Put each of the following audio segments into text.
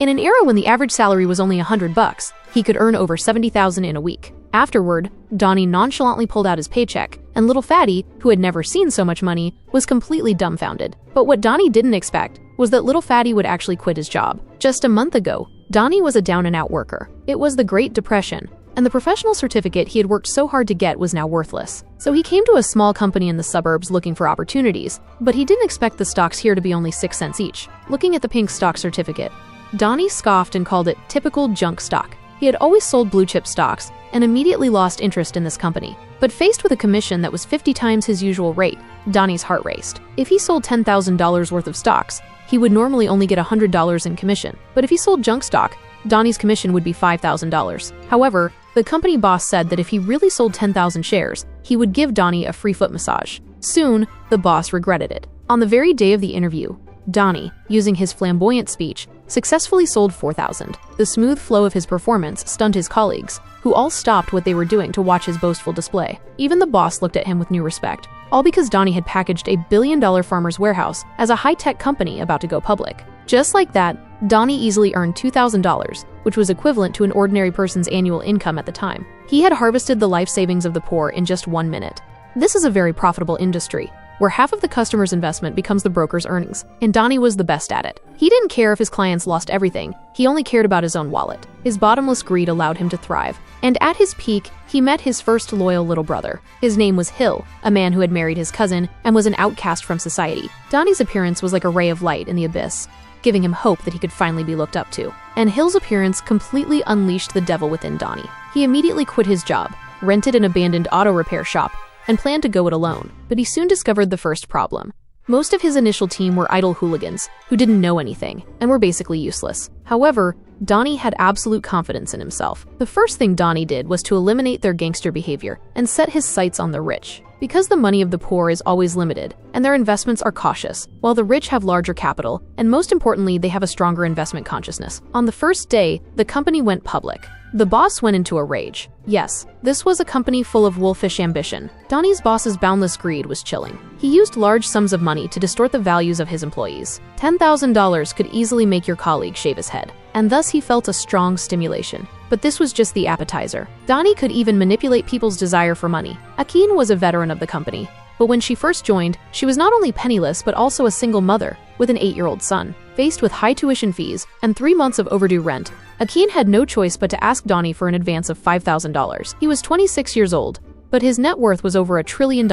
In an era when the average salary was only $100, he could earn over $70,000 in a week. Afterward, Donnie nonchalantly pulled out his paycheck, and little Fatty, who had never seen so much money, was completely dumbfounded. But what Donnie didn't expect was that little Fatty would actually quit his job. Just a month ago, Donnie was a down-and-out worker. It was the Great Depression, and the professional certificate he had worked so hard to get was now worthless. So he came to a small company in the suburbs looking for opportunities, but he didn't expect the stocks here to be only 6 cents each. Looking at the pink stock certificate, Donnie scoffed and called it typical junk stock. He had always sold blue-chip stocks and immediately lost interest in this company. But faced with a commission that was 50 times his usual rate, Donnie's heart raced. If he sold $10,000 worth of stocks, he would normally only get $100 in commission. But if he sold junk stock, Donnie's commission would be $5,000. However, the company boss said that if he really sold 10,000 shares, he would give Donnie a free foot massage. Soon, the boss regretted it. On the very day of the interview, Donnie, using his flamboyant speech, successfully sold 4,000. The smooth flow of his performance stunned his colleagues, who all stopped what they were doing to watch his boastful display. Even the boss looked at him with new respect, all because Donnie had packaged a billion-dollar farmer's warehouse as a high-tech company about to go public. Just like that, Donnie easily earned $2,000, which was equivalent to an ordinary person's annual income at the time. He had harvested the life savings of the poor in just 1 minute. This is a very profitable industry, where half of the customer's investment becomes the broker's earnings, and Donnie was the best at it. He didn't care if his clients lost everything, he only cared about his own wallet. His bottomless greed allowed him to thrive, and at his peak, he met his first loyal little brother. His name was Hill, a man who had married his cousin and was an outcast from society. Donnie's appearance was like a ray of light in the abyss, giving him hope that he could finally be looked up to. And Hill's appearance completely unleashed the devil within Donnie. He immediately quit his job, rented an abandoned auto repair shop, and planned to go it alone. But he soon discovered the first problem. Most of his initial team were idle hooligans who didn't know anything and were basically useless. However, Donnie had absolute confidence in himself. The first thing Donnie did was to eliminate their gangster behavior and set his sights on the rich. Because the money of the poor is always limited and their investments are cautious, while the rich have larger capital, and most importantly, they have a stronger investment consciousness. On the first day, the company went public. The boss went into a rage. Yes, this was a company full of wolfish ambition. Donnie's boss's boundless greed was chilling. He used large sums of money to distort the values of his employees. $10,000 could easily make your colleague shave his head, and thus he felt a strong stimulation. But this was just the appetizer. Donnie could even manipulate people's desire for money. Akeen was a veteran of the company, but when she first joined, she was not only penniless but also a single mother with an 8-year-old son. Faced with high tuition fees and 3 months of overdue rent, Akeen had no choice but to ask Donnie for an advance of $5,000. He was 26 years old, but his net worth was over $1 trillion.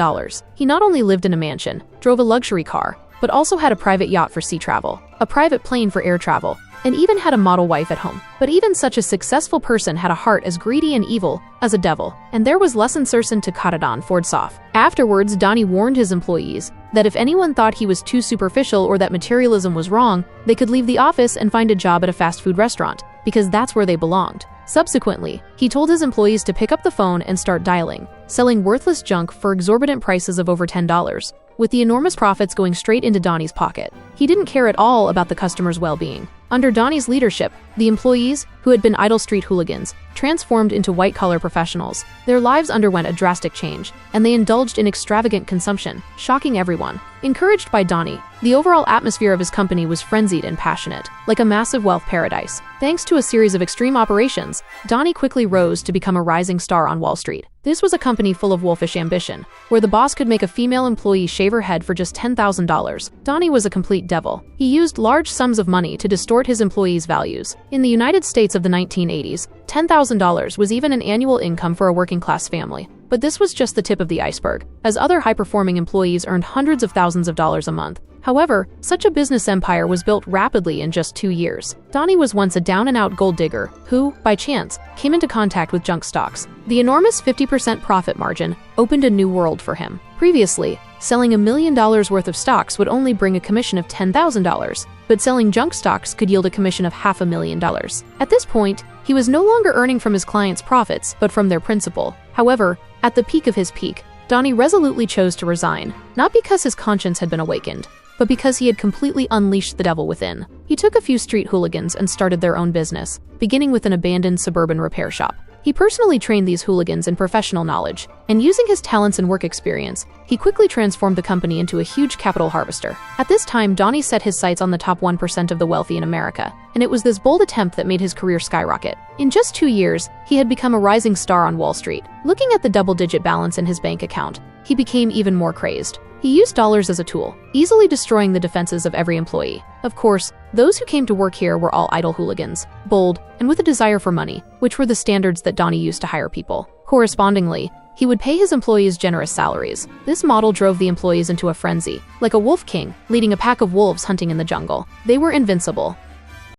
He not only lived in a mansion, drove a luxury car, but also had a private yacht for sea travel, a private plane for air travel, and even had a model wife at home. But even such a successful person had a heart as greedy and evil as a devil, and there was lesson certain to Katadan Fordsoff. Afterwards, Donnie warned his employees that if anyone thought he was too superficial or that materialism was wrong, they could leave the office and find a job at a fast food restaurant, because that's where they belonged. Subsequently, he told his employees to pick up the phone and start dialing, selling worthless junk for exorbitant prices of over $10, with the enormous profits going straight into Donnie's pocket. He didn't care at all about the customer's well-being. Under Donnie's leadership, the employees, who had been idle street hooligans, transformed into white-collar professionals. Their lives underwent a drastic change, and they indulged in extravagant consumption, shocking everyone. Encouraged by Donnie, the overall atmosphere of his company was frenzied and passionate, like a massive wealth paradise. Thanks to a series of extreme operations, Donnie quickly rose to become a rising star on Wall Street. This was a company full of wolfish ambition, where the boss could make a female employee shave her head for just $10,000. Donnie was a complete devil. He used large sums of money to distort his employees' values. In the United States of the 1980s, $10,000 was even an annual income for a working-class family. But this was just the tip of the iceberg, as other high-performing employees earned hundreds of thousands of dollars a month. However, such a business empire was built rapidly in just 2 years. Donnie was once a down-and-out gold digger who, by chance, came into contact with junk stocks. The enormous 50% profit margin opened a new world for him. Previously, selling $1 million worth of stocks would only bring a commission of $10,000, but selling junk stocks could yield a commission of $500,000. At this point, he was no longer earning from his clients' profits, but from their principal. However, at the peak of his peak, Donnie resolutely chose to resign, not because his conscience had been awakened, but because he had completely unleashed the devil within. He took a few street hooligans and started their own business, beginning with an abandoned suburban repair shop. He He personally trained these hooligans in professional knowledge, and using his talents and work experience, he quickly transformed the company into a huge capital harvester. At this time, Donnie set his sights on the top 1% of the wealthy in America, and it was this bold attempt that made his career skyrocket. In just 2 years, he had become a rising star on Wall Street. Looking at the double-digit balance in his bank account, he became even more crazed. He used dollars as a tool, easily destroying the defenses of every employee. Of course, those who came to work here were all idle hooligans, bold, and with a desire for money, which were the standards that Donnie used to hire people. Correspondingly, he would pay his employees generous salaries. This model drove the employees into a frenzy, like a wolf king leading a pack of wolves hunting in the jungle. They were invincible,